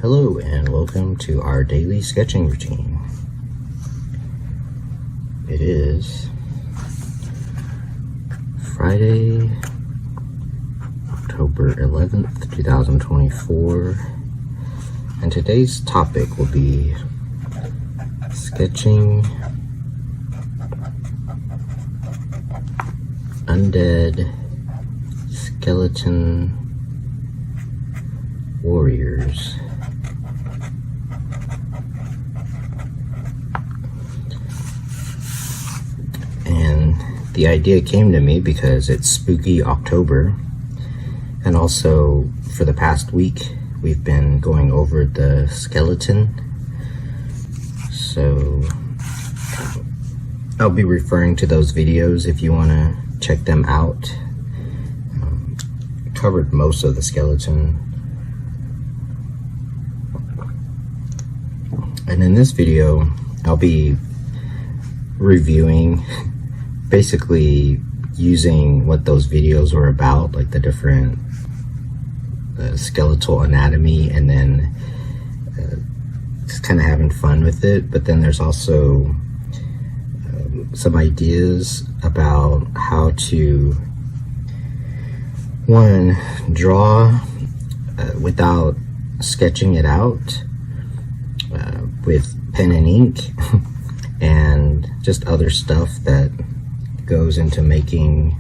Hello and welcome to our daily sketching routine. It is Friday, October 11th, 2024, and today's topic will be sketching undead skeleton warriors. And the idea came to me because it's spooky October, and also for the past week we've been going over the skeleton, so I'll be referring to those videos if you want to check them out. Covered most of the skeleton, and in this video I'll be reviewing, basically using what those videos were about, like the different skeletal anatomy, and then just kind of having fun with it. But then there's also some ideas about how to, one, draw without sketching it out with pen and ink and just other stuff that goes into making,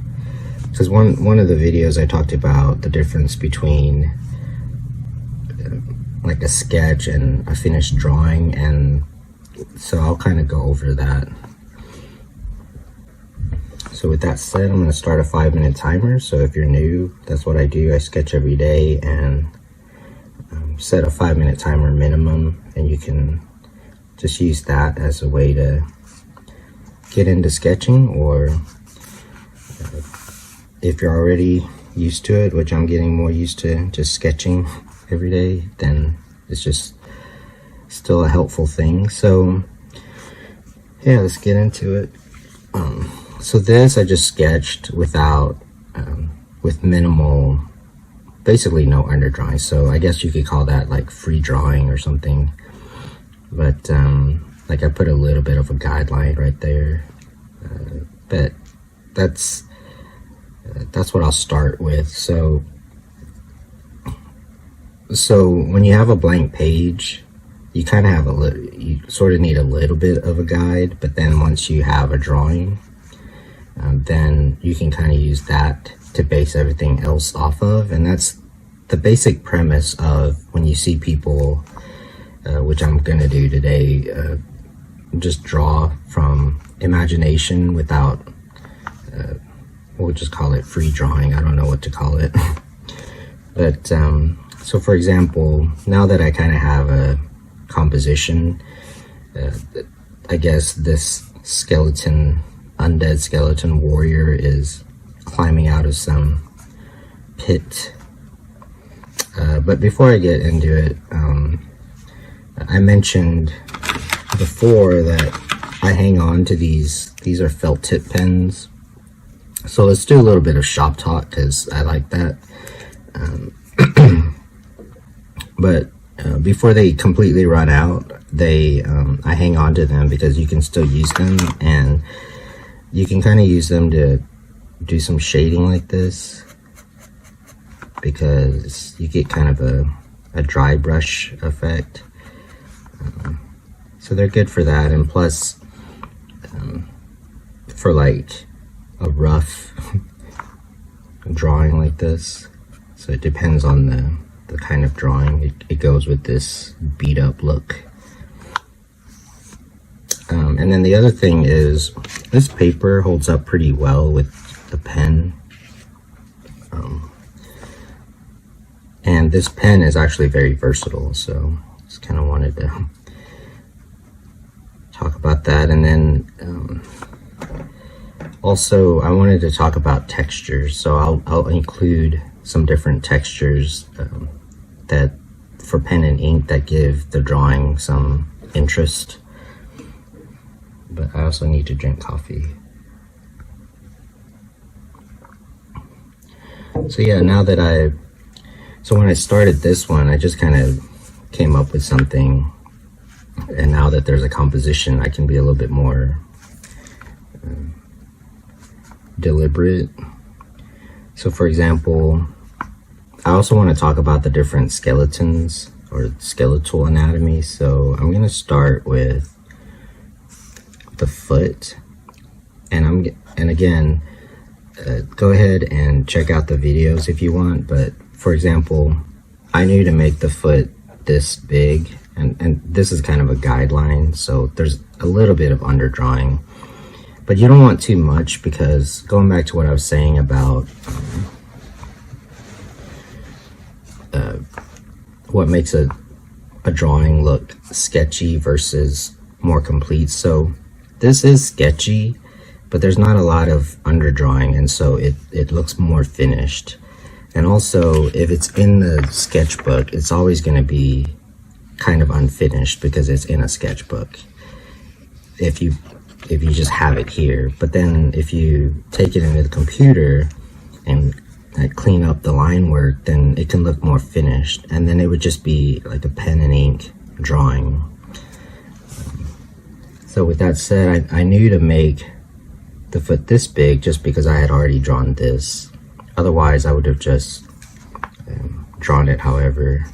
because one of the videos I talked about the difference between like a sketch and a finished drawing, and so I'll kind of go over that. So with that said, I'm going to start a 5-minute timer. So if you're new, that's what I do. I sketch every day and set a 5-minute timer minimum, and you can just use that as a way to get into sketching, or if you're already used to it, which I'm getting more used to just sketching every day, then it's just still a helpful thing. So yeah, let's get into it. So this I just sketched without with minimal, basically no underdrawing, so I guess you could call that like free drawing or something. But like I put a little bit of a guideline right there, but that's what I'll start with. So when you have a blank page, you kind of have you sort of need a little bit of a guide, but then once you have a drawing, then you can kind of use that to base everything else off of. And that's the basic premise of when you see people, which I'm gonna do today, just draw from imagination without, we'll just call it free drawing. I don't know what to call it. But so for example, now that I kind of have a composition, I guess this undead skeleton warrior is climbing out of some pit. But before I get into it, I mentioned before that I hang on to these are felt tip pens. So let's do a little bit of shop talk, because I like that. But before they completely run out, I hang on to them because you can still use them, and you can kind of use them to do some shading like this, because you get kind of a dry brush effect. So they're good for that, and plus for like a rough drawing like this. So it depends on the kind of drawing. It goes with this beat up look. And then the other thing is, this paper holds up pretty well with the pen. And this pen is actually very versatile, so just kind of wanted to talk about that. And then also I wanted to talk about textures, so I'll include some different textures that for pen and ink that give the drawing some interest. But I also need to drink coffee. So yeah, now that so when I started this one, I just kind of came up with something, and now that there's a composition, I can be a little bit more deliberate. So for example, I also want to talk about the different skeletons or skeletal anatomy. So I'm going to start with the foot, and again, go ahead and check out the videos if you want. But for example, I knew to make the foot this big, and this is kind of a guideline, so there's a little bit of underdrawing, but you don't want too much, because going back to what I was saying about what makes a drawing look sketchy versus more complete. So this is sketchy, but there's not a lot of underdrawing, and so it looks more finished. And also, if it's in the sketchbook, it's always going to be kind of unfinished because it's in a sketchbook if you just have it here. But then if you take it into the computer and clean up the line work, then it can look more finished, and then it would just be like a pen and ink drawing. So with that said, I knew to make the foot this big just because I had already drawn this. Otherwise, I would have just drawn it however.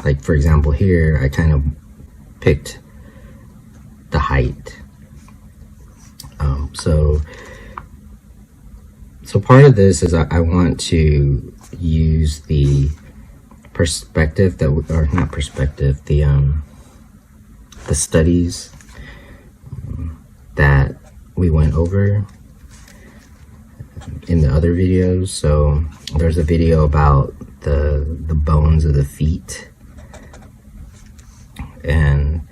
Like for example here, I kind of picked the height. So part of this is I want to use the perspective that, or not perspective, the studies that we went over in the other videos. So there's a video about the bones of the feet, and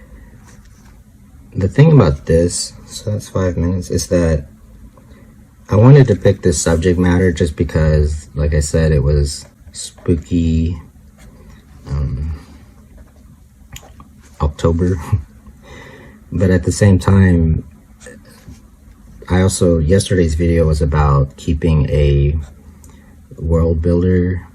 the thing about this, so that's 5 minutes, is that I wanted to pick this subject matter just because, like I said, it was spooky October. But at the same time, yesterday's video was about keeping a world builder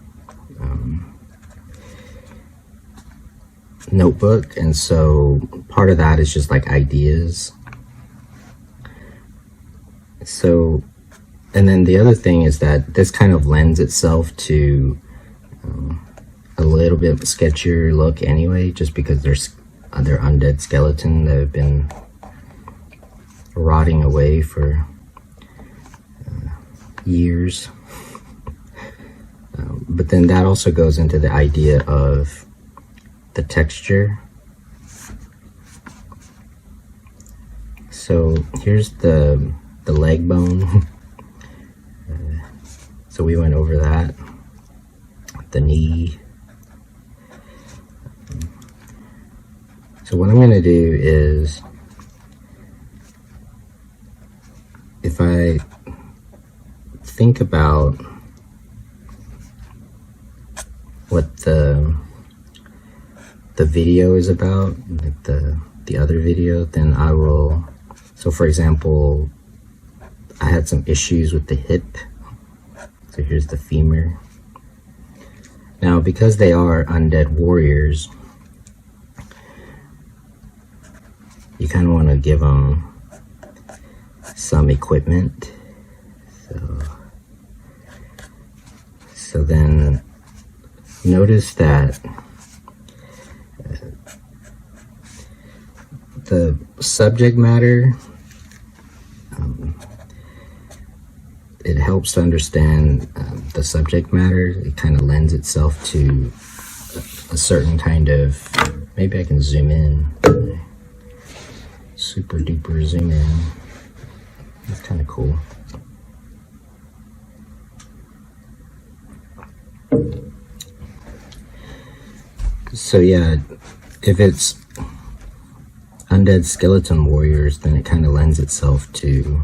notebook, and so part of that is just like ideas. So, and then the other thing is that this kind of lends itself to a little bit of a sketchier look anyway, just because they're undead skeleton that have been rotting away for years. But then that also goes into the idea of the texture. So here's the leg bone. So we went over that. The knee. So what I'm going to do is, if I think about what the video is about, like the other video, then I will. So for example, I had some issues with the hip. So here's the femur. Now, because they are undead warriors, you kind of want to give them some equipment. So then notice that the subject matter, it helps to understand the subject matter. It kind of lends itself to a certain kind of, maybe I can zoom in, super duper zoom in. That's kind of cool. So yeah, if it's undead skeleton warriors, then it kind of lends itself to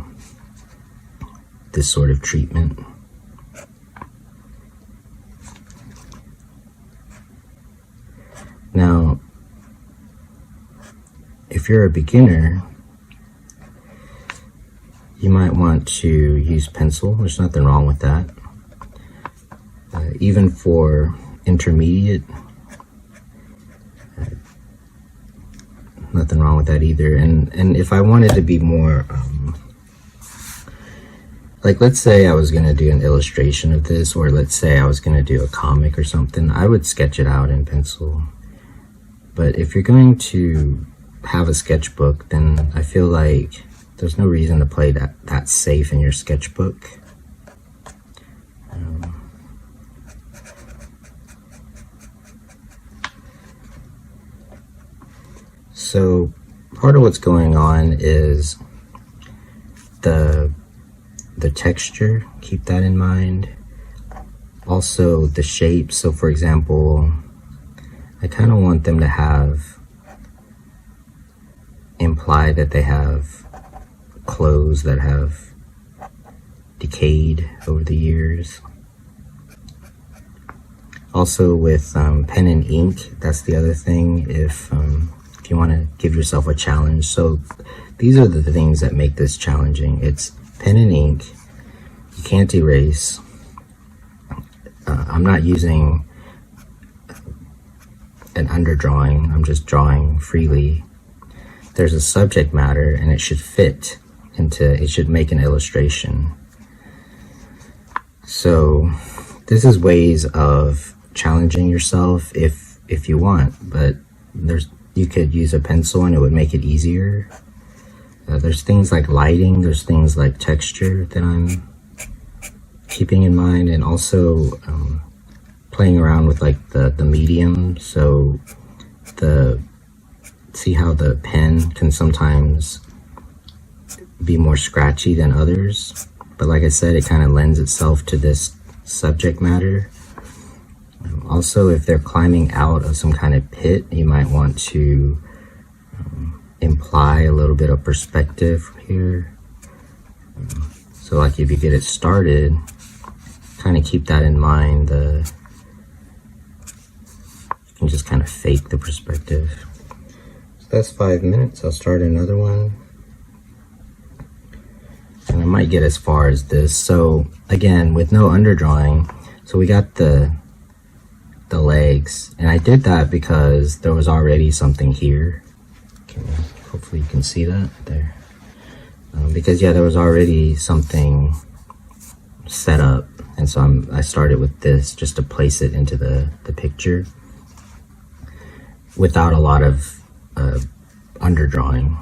this sort of treatment. Now, if you're a beginner, you might want to use pencil. There's nothing wrong with that. Even for intermediate, nothing wrong with that either. And if I wanted to be more like, let's say I was going to do an illustration of this, or let's say I was going to do a comic or something, I would sketch it out in pencil. But if you're going to have a sketchbook, then I feel like there's no reason to play that safe in your sketchbook. So part of what's going on is the texture, keep that in mind. Also the shape. So for example, I kind of want them to imply that they have clothes that have decayed over the years. Also with pen and ink, that's the other thing, if you want to give yourself a challenge. So these are the things that make this challenging. It's pen and ink. You can't erase. I'm not using an underdrawing. I'm just drawing freely. There's a subject matter, and it should fit into, it should make an illustration. So this is ways of challenging yourself if you want, but you could use a pencil and it would make it easier. There's things like lighting, there's things like texture that I'm keeping in mind, and also playing around with like the medium. So see how the pen can sometimes be more scratchy than others, but like I said, it kind of lends itself to this subject matter. Also, if they're climbing out of some kind of pit, you might want to imply a little bit of perspective here. So like if you get it started, kind of keep that in mind. You can just kind of fake the perspective. So that's 5 minutes. I'll start another one. And I might get as far as this. So again, with no underdrawing, so we got the legs, and I did that because there was already something here. Hopefully you can see that there. Because yeah, there was already something set up, and so I started with this just to place it into the picture without a lot of underdrawing.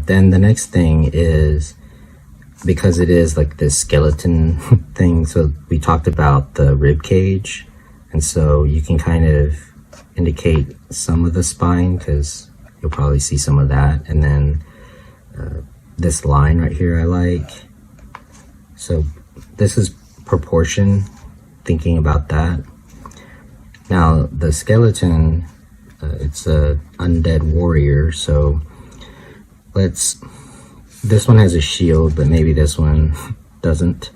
Then the next thing is, because it is like this skeleton thing, so we talked about the rib cage, and so you can kind of indicate some of the spine because you'll probably see some of that. And then this line right here I like. So this is proportion, thinking about that. Now the skeleton, it's a undead warrior, so this one has a shield, but maybe this one doesn't.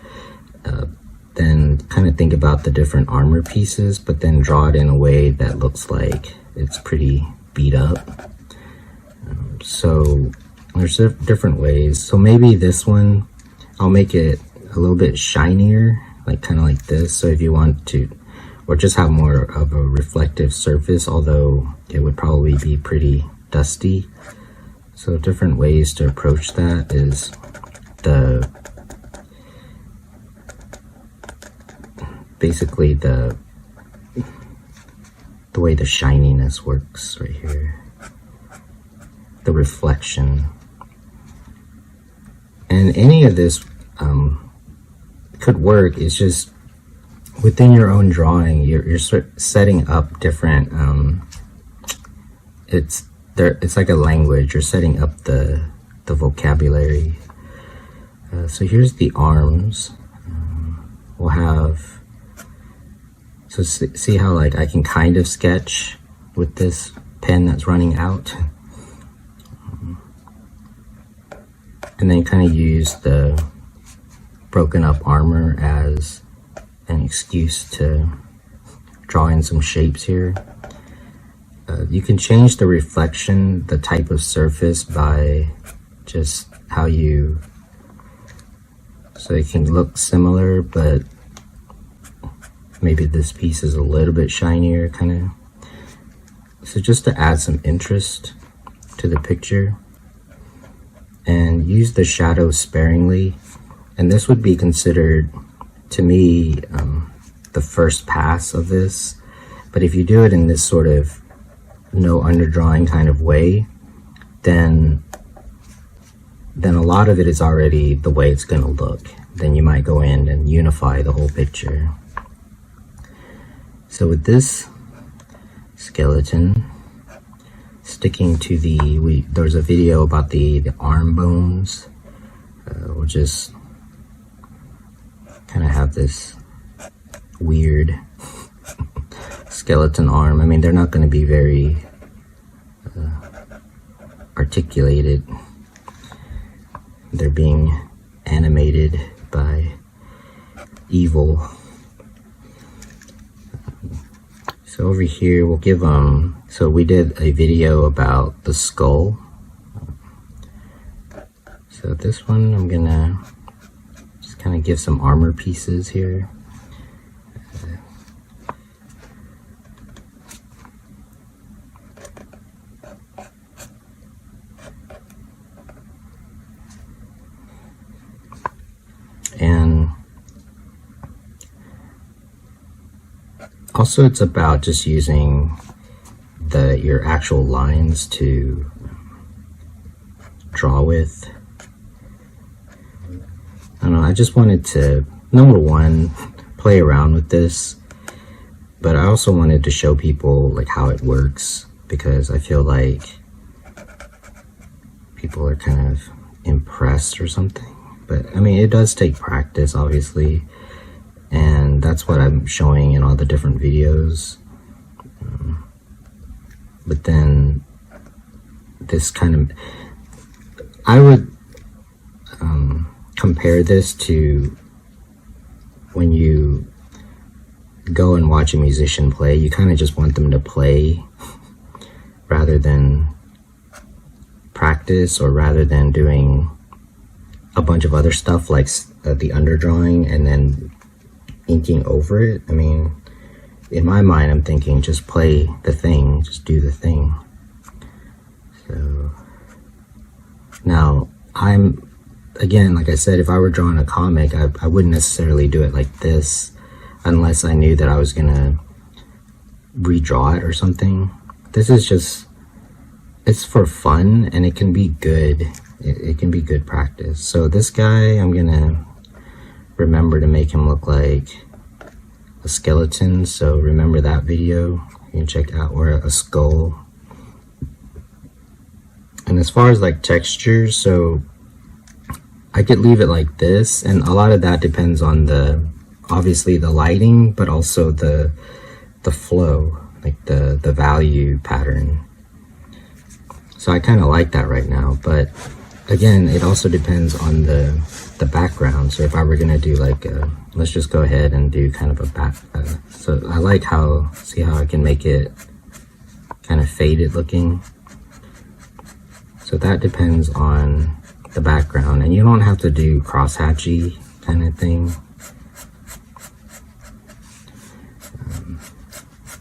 Then kind of think about the different armor pieces, but then draw it in a way that looks like it's pretty beat up. So there's different ways. So maybe this one, I'll make it a little bit shinier, like kind of like this. So if you want to, or just have more of a reflective surface, although it would probably be pretty dusty. So different ways to approach that is basically the way the shininess works right here, the reflection. And any of this could work. It's just within your own drawing, you're setting up different. It's like a language. You're setting up the vocabulary. So here's the arms. We'll have. So see how like I can kind of sketch with this pen that's running out, and then kind of use the broken up armor as an excuse to draw in some shapes here. You can change the reflection, the type of surface, by just how you, so it can look similar, but maybe this piece is a little bit shinier, kind of. So just to add some interest to the picture and use the shadows sparingly. And this would be considered, to me, the first pass of this. But if you do it in this sort of no underdrawing kind of way, then a lot of it is already the way it's going to look. Then you might go in and unify the whole picture. So with this skeleton, sticking to there's a video about the arm bones. We'll just kind of have this weird skeleton arm. I mean, they're not going to be very articulated. They're being animated by evil. So over here we'll give so we did a video about the skull. So this one I'm gonna just kind of give some armor pieces here. And also it's about just using your actual lines to draw with. I don't know, I just wanted to, number one, play around with this, but I also wanted to show people like how it works, because I feel like people are kind of impressed or something. But I mean, it does take practice, obviously, and that's what I'm showing in all the different videos. But then this kind of, I would compare this to when you go and watch a musician play. You kind of just want them to play rather than practice, or rather than doing a bunch of other stuff like the underdrawing and then inking over it. I mean, in my mind, I'm thinking just play the thing, just do the thing. So now again, like I said, if I were drawing a comic, I wouldn't necessarily do it like this unless I knew that I was gonna redraw it or something. This is just, it's for fun, and it can be good. It can be good practice. So this guy, I'm gonna remember to make him look like a skeleton. So remember that video, you can check out, or a skull. And as far as like textures, so I could leave it like this, and a lot of that depends on obviously the lighting, but also the flow, like the value pattern. So I kind of like that right now, but again, it also depends on the background. So if I were gonna do like let's just go ahead and do kind of a back, so I like see how I can make it kind of faded looking. So that depends on the background, and you don't have to do crosshatchy kind of thing.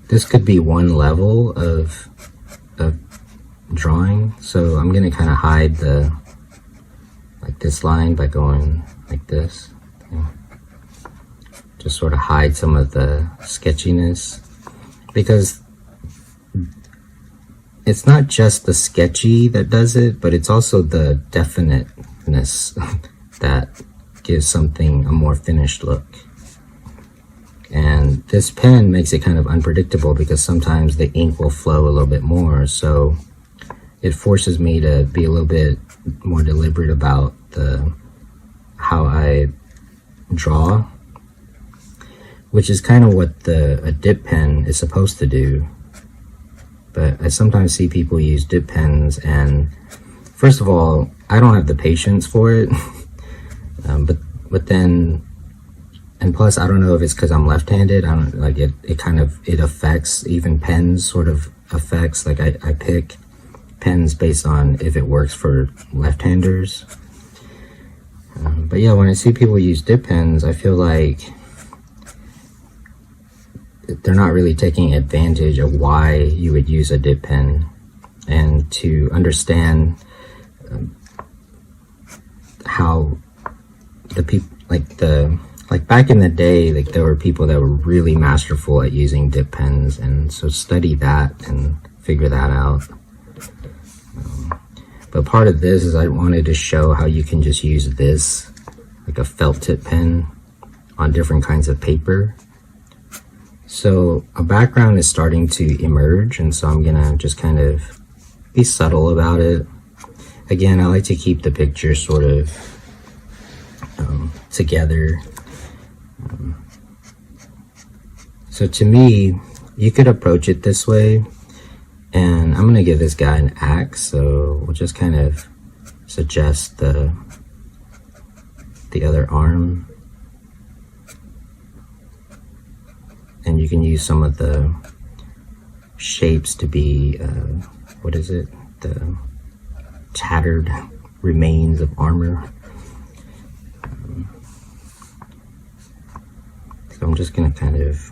This could be one level of drawing, so I'm gonna kind of hide this line by going like this. Just sort of hide some of the sketchiness, because it's not just the sketchy that does it, but it's also the definiteness that gives something a more finished look. And this pen makes it kind of unpredictable, because sometimes the ink will flow a little bit more, so it forces me to be a little bit more deliberate about how I draw, which is kind of what a dip pen is supposed to do. But I sometimes see people use dip pens, and first of all, I don't have the patience for it. But then, and plus, I don't know if it's because I'm left-handed. I don't like it. It affects, even pens sort of affects. Like I pick pens based on if it works for left-handers. But yeah, when I see people use dip pens, I feel like they're not really taking advantage of why you would use a dip pen. and to understand how the people, like back in the day, like there were people that were really masterful at using dip pens, and so study that and figure that out. But part of this is I wanted to show how you can just use this, like a felt tip pen, on different kinds of paper. So a background is starting to emerge, and so I'm gonna just kind of be subtle about it. Again, I like to keep the picture sort of together. So to me, you could approach it this way, and I'm gonna give this guy an axe, so we'll just kind of suggest the other arm, and you can use some of the shapes to be what is it, the tattered remains of armor. So I'm just gonna kind of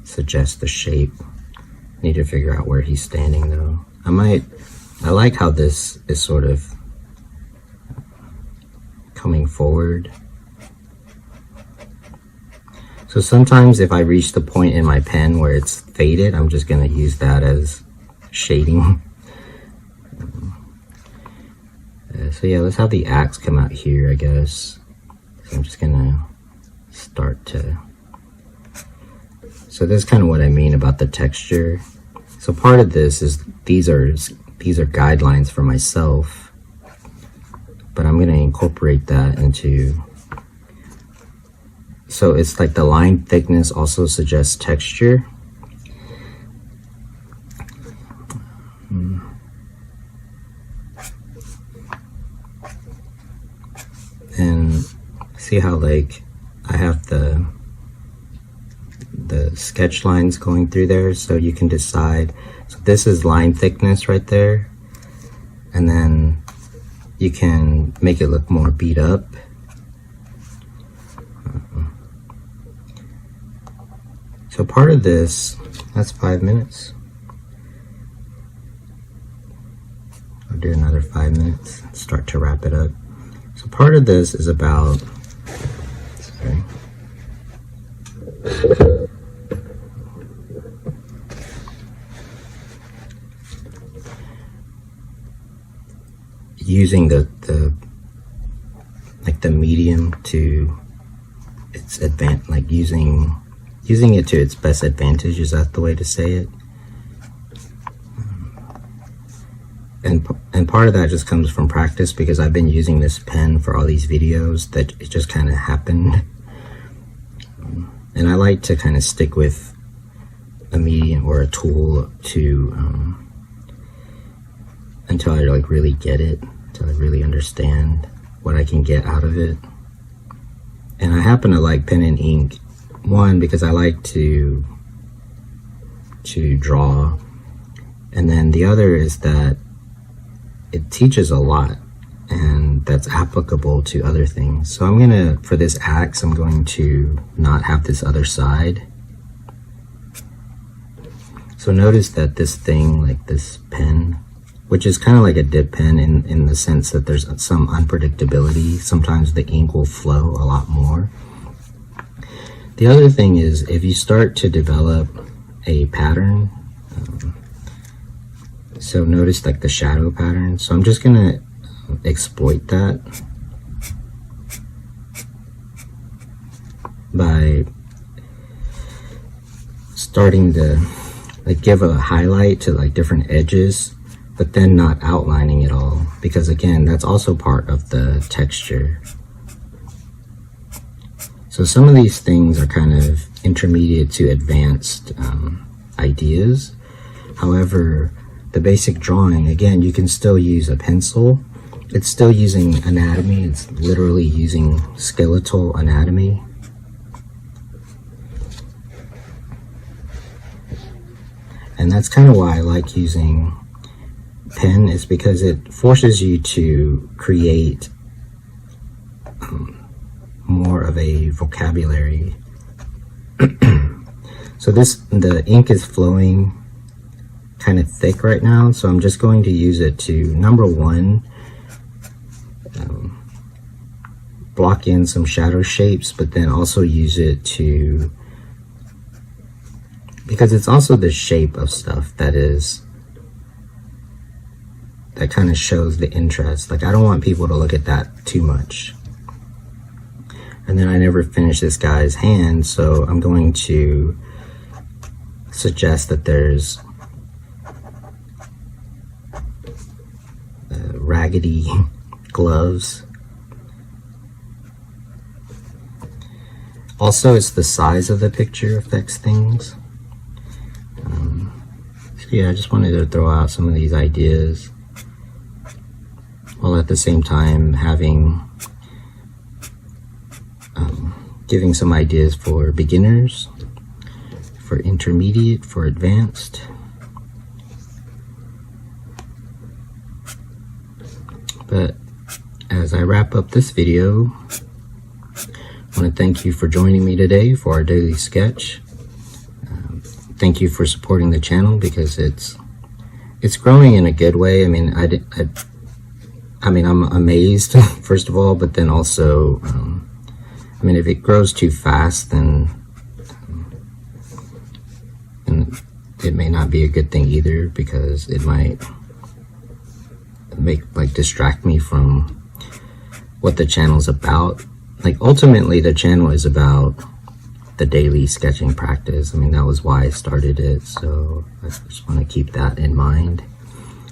suggest the shape. Need to figure out where he's standing though. I like how this is sort of coming forward. So sometimes if I reach the point in my pen where it's faded, I'm just gonna use that as shading. So yeah, let's have the axe come out here, I guess. So I'm just gonna start to... So that's kind of what I mean about the texture. So part of this is these are guidelines for myself, but I'm gonna incorporate that into... So it's like the line thickness also suggests texture. And see how like I have the sketch lines going through there, so you can decide. So this is line thickness right there, and then you can make it look more beat up. So part of this, that's 5 minutes. I'll do another 5 minutes, start to wrap it up. So part of this is about, sorry. Using the medium to its advantage, like using it to its best advantage. Is that the way to say it? And part of that just comes from practice, because I've been using this pen for all these videos that it just kind of happened. And I like to kind of stick with a medium or a tool to until I like really get it, until I really understand what I can get out of it. And I happen to like pen and ink, one, because I like to draw, and then the other is that it teaches a lot, and that's applicable to other things. So I'm gonna, for this axe, I'm going to not have this other side. So notice that this thing, like this pen, which is kind of like a dip pen in the sense that there's some unpredictability. Sometimes the ink will flow a lot more. The other thing is, if you start to develop a pattern, so notice like the shadow pattern. So I'm just gonna exploit that by starting to like give a highlight to like different edges, but then not outlining it all, because again, that's also part of the texture. So some of these things are kind of intermediate to advanced ideas. However, the basic drawing, again, you can still use a pencil. It's still using anatomy. It's literally using skeletal anatomy. And that's kind of why I like using pen, is because it forces you to create more of a vocabulary. So the ink is flowing kind of thick right now, so I'm just going to use it to, number one, block in some shadow shapes, but then also use it to, because it's also the shape of stuff that kind of shows the interest. Like, I don't want people to look at that too much. And then I never finished this guy's hand, so I'm going to suggest that there's raggedy gloves. Also, it's the size of the picture affects things. So yeah, I just wanted to throw out some of these ideas, while at the same time giving some ideas for beginners, for intermediate, for advanced. But as I wrap up this video, I want to thank you for joining me today for our daily sketch. Thank you for supporting the channel, because it's growing in a good way. I mean, I'm amazed first of all, but then also, I mean, if it grows too fast, then it may not be a good thing either, because it might distract me from what the channel's about. Like, ultimately the channel is about the daily sketching practice. I mean, that was why I started it, so I just want to keep that in mind.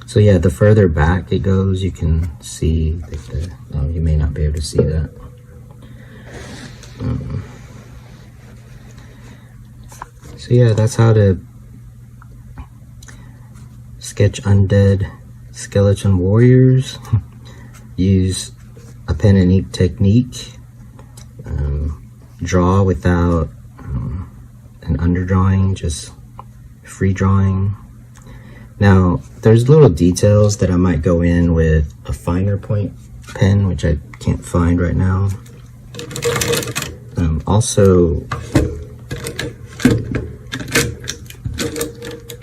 So yeah, the further back it goes, you can see that you may not be able to see that. So yeah, that's how to sketch undead skeleton warriors. Use a pen and ink technique. Draw without an underdrawing, just free drawing. Now, there's little details that I might go in with a finer point pen, which I can't find right now. Also,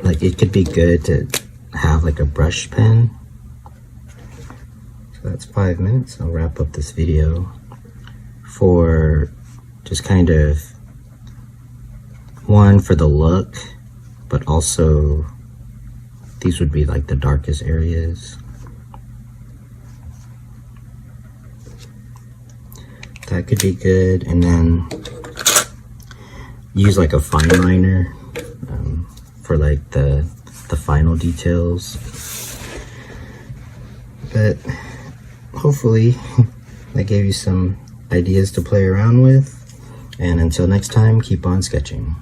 like, it could be good to have like a brush pen. So that's 5 minutes. I'll wrap up this video for just kind of, one, for the look, but also these would be like the darkest areas. That could be good. And then use like a fine liner for like the final details. But hopefully I gave you some ideas to play around with. And until next time, keep on sketching.